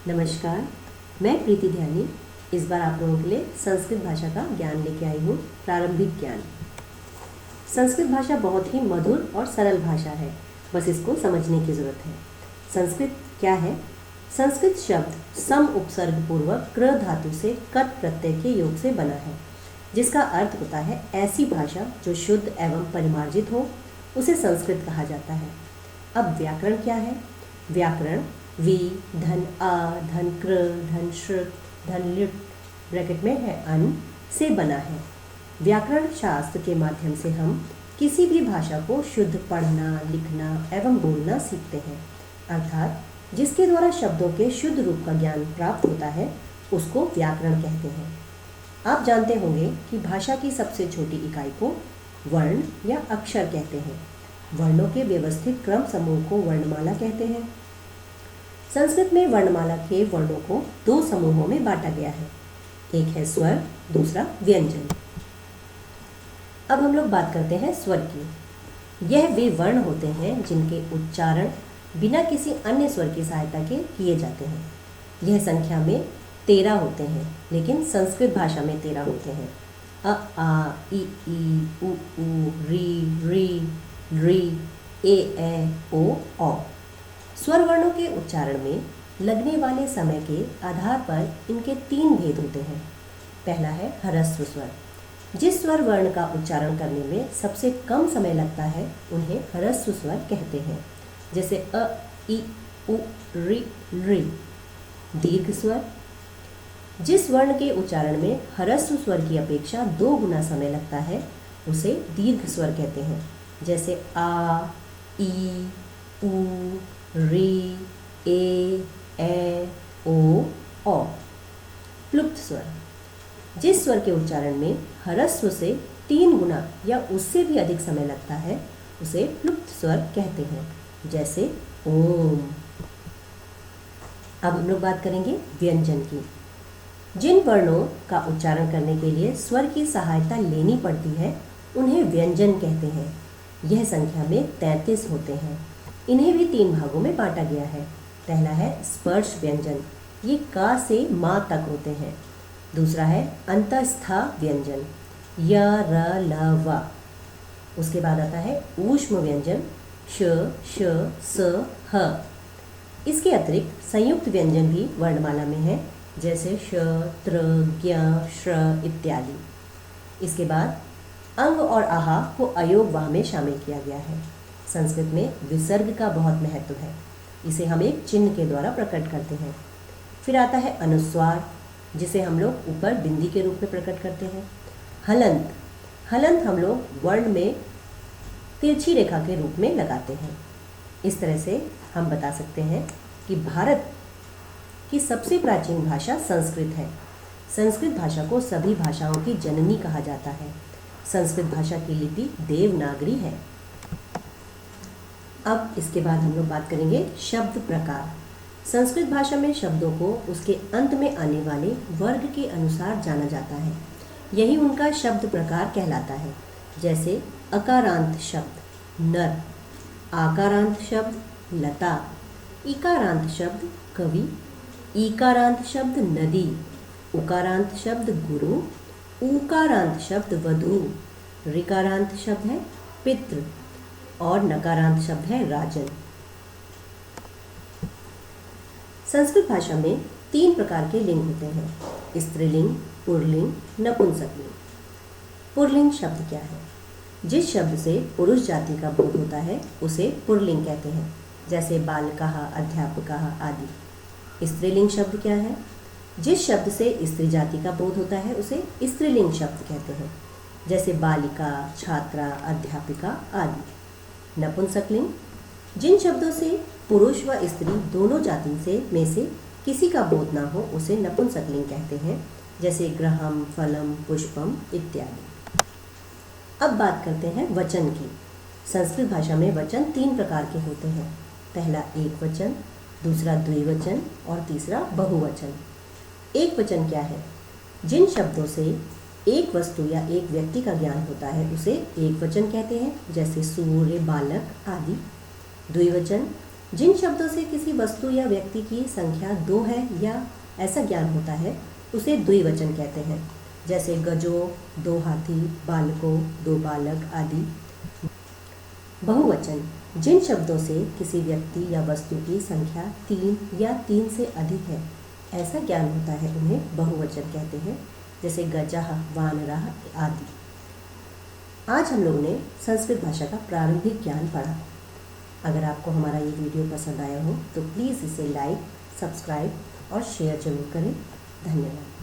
नमस्कार, मैं प्रीति ध्यानी इस बार आप लोगों के लिए संस्कृत भाषा का ज्ञान लेके आई हूँ। प्रारंभिक ज्ञान। संस्कृत भाषा बहुत ही मधुर और सरल भाषा है, बस इसको समझने की ज़रूरत है। संस्कृत क्या है? संस्कृत शब्द सम उपसर्ग पूर्वक कृ धातु से कट प्रत्यय के योग से बना है, जिसका अर्थ होता है ऐसी भाषा जो शुद्ध एवं परिमार्जित हो, उसे संस्कृत कहा जाता है। अब व्याकरण क्या है? व्याकरण वी धन आ धन कृ धन श्रुत धन लिट ब्रैकेट में है अन से बना है। व्याकरण शास्त्र के माध्यम से हम किसी भी भाषा को शुद्ध पढ़ना, लिखना एवं बोलना सीखते हैं, अर्थात जिसके द्वारा शब्दों के शुद्ध रूप का ज्ञान प्राप्त होता है उसको व्याकरण कहते हैं। आप जानते होंगे कि भाषा की सबसे छोटी इकाई को वर्ण या अक्षर कहते हैं। वर्णों के व्यवस्थित क्रम समूह को वर्णमाला कहते हैं। संस्कृत में वर्णमाला के वर्णों को दो समूहों में बांटा गया है, एक है स्वर, दूसरा व्यंजन। अब हम लोग बात करते हैं स्वर की। यह वे वर्ण होते हैं जिनके उच्चारण बिना किसी अन्य स्वर की सहायता के किए जाते हैं। यह संख्या में 13 होते हैं, लेकिन संस्कृत भाषा में 13 होते हैं। अ आ इ उ री री री ए ओ औ। स्वर वर्णों के उच्चारण में लगने वाले समय के आधार पर इनके 3 भेद होते हैं। पहला है ह्रस्व स्वर। जिस स्वर वर्ण का उच्चारण करने में सबसे कम समय लगता है उन्हें ह्रस्व स्वर कहते हैं, जैसे अ इ उ री री। दीर्घ स्वर। जिस वर्ण के उच्चारण में ह्रस्व स्वर की अपेक्षा 2 गुना समय लगता है उसे दीर्घ स्वर कहते हैं, जैसे आ ई उ री ए ओ औ। प्लुप्त स्वर। जिस स्वर के उच्चारण में ह्रस्व से 3 गुना या उससे भी अधिक समय लगता है उसे प्लुप्त स्वर कहते हैं, जैसे ओम। अब हम लोग बात करेंगे व्यंजन की। जिन वर्णों का उच्चारण करने के लिए स्वर की सहायता लेनी पड़ती है उन्हें व्यंजन कहते हैं। यह संख्या में 33 होते हैं। इन्हें भी 3 भागों में बांटा गया है। पहला है स्पर्श व्यंजन, ये का से मा तक होते हैं। दूसरा है अंतस्था व्यंजन, य र ल व। उसके बाद आता है ऊष्म व्यंजन, श श स ह। इसके अतिरिक्त संयुक्त व्यंजन भी वर्णमाला में है, जैसे श त्र ज्ञ श्र इत्यादि। इसके बाद अंग और आहा को अयोग वाह में शामिल किया गया है। संस्कृत में विसर्ग का बहुत महत्व है, इसे हम एक चिन्ह के द्वारा प्रकट करते हैं। फिर आता है अनुस्वार, जिसे हम लोग ऊपर बिंदी के रूप में प्रकट करते हैं। हलंत। हलंत हम लोग वर्ण में तिरछी रेखा के रूप में लगाते हैं। इस तरह से हम बता सकते हैं कि भारत की सबसे प्राचीन भाषा संस्कृत है। संस्कृत भाषा को सभी भाषाओं की जननी कहा जाता है। संस्कृत भाषा की लिपि देवनागरी है। अब इसके बाद हम लोग बात करेंगे शब्द प्रकार। संस्कृत भाषा में शब्दों को उसके अंत में आने वाले वर्ग के अनुसार जाना जाता है, यही उनका शब्द प्रकार कहलाता है। जैसे अकारांत शब्द नर, आकारांत शब्द लता, इकारांत शब्द कवि, ईकारांत शब्द नदी, उकारांत शब्द गुरु, ऊकारांत शब्द वधू, ऋकारांत शब्द है पितृ और नकारांत शब्द है राजन। संस्कृत भाषा में 3 प्रकार के लिंग होते हैं, स्त्रीलिंग, पुल्लिंग, नपुंसकलिंग। पुल्लिंग शब्द क्या है? जिस शब्द से पुरुष जाति का बोध होता है उसे पुल्लिंग कहते हैं, जैसे बालकः, अध्यापकः आदि। स्त्रीलिंग शब्द क्या है? जिस शब्द से स्त्री जाति का बोध होता है उसे स्त्रीलिंग शब्द कहते हैं, जैसे बालिका, छात्रा, अध्यापिका आदि। नपुंसकलिंग। जिन शब्दों से पुरुष व स्त्री दोनों जाति में से किसी का बोध ना हो उसे नपुंसकलिंग कहते हैं, जैसे गृहम, फलम, पुष्पम इत्यादि। अब बात करते हैं वचन की। संस्कृत भाषा में वचन 3 प्रकार के होते हैं। पहला एक वचन, दूसरा द्विवचन और तीसरा बहुवचन। एक वचन क्या है? जिन शब्दों से एक वस्तु या एक व्यक्ति का ज्ञान होता है उसे एक वचन कहते हैं, जैसे सूर्य, बालक आदि। द्विवचन जिन शब्दों से किसी वस्तु या व्यक्ति की संख्या 2 है या ऐसा ज्ञान होता है उसे द्विवचन कहते हैं, जैसे गजो, 2 हाथी, बालको, 2 बालक आदि। बहुवचन जिन शब्दों से किसी व्यक्ति या वस्तु की संख्या 3 या 3 से अधिक है ऐसा ज्ञान होता है उन्हें बहुवचन कहते हैं, जैसे गजः, वानरः आदि। आज हम लोगों ने संस्कृत भाषा का प्रारंभिक ज्ञान पढ़ा। अगर आपको हमारा ये वीडियो पसंद आया हो तो प्लीज़ इसे लाइक, सब्सक्राइब और शेयर जरूर करें। धन्यवाद।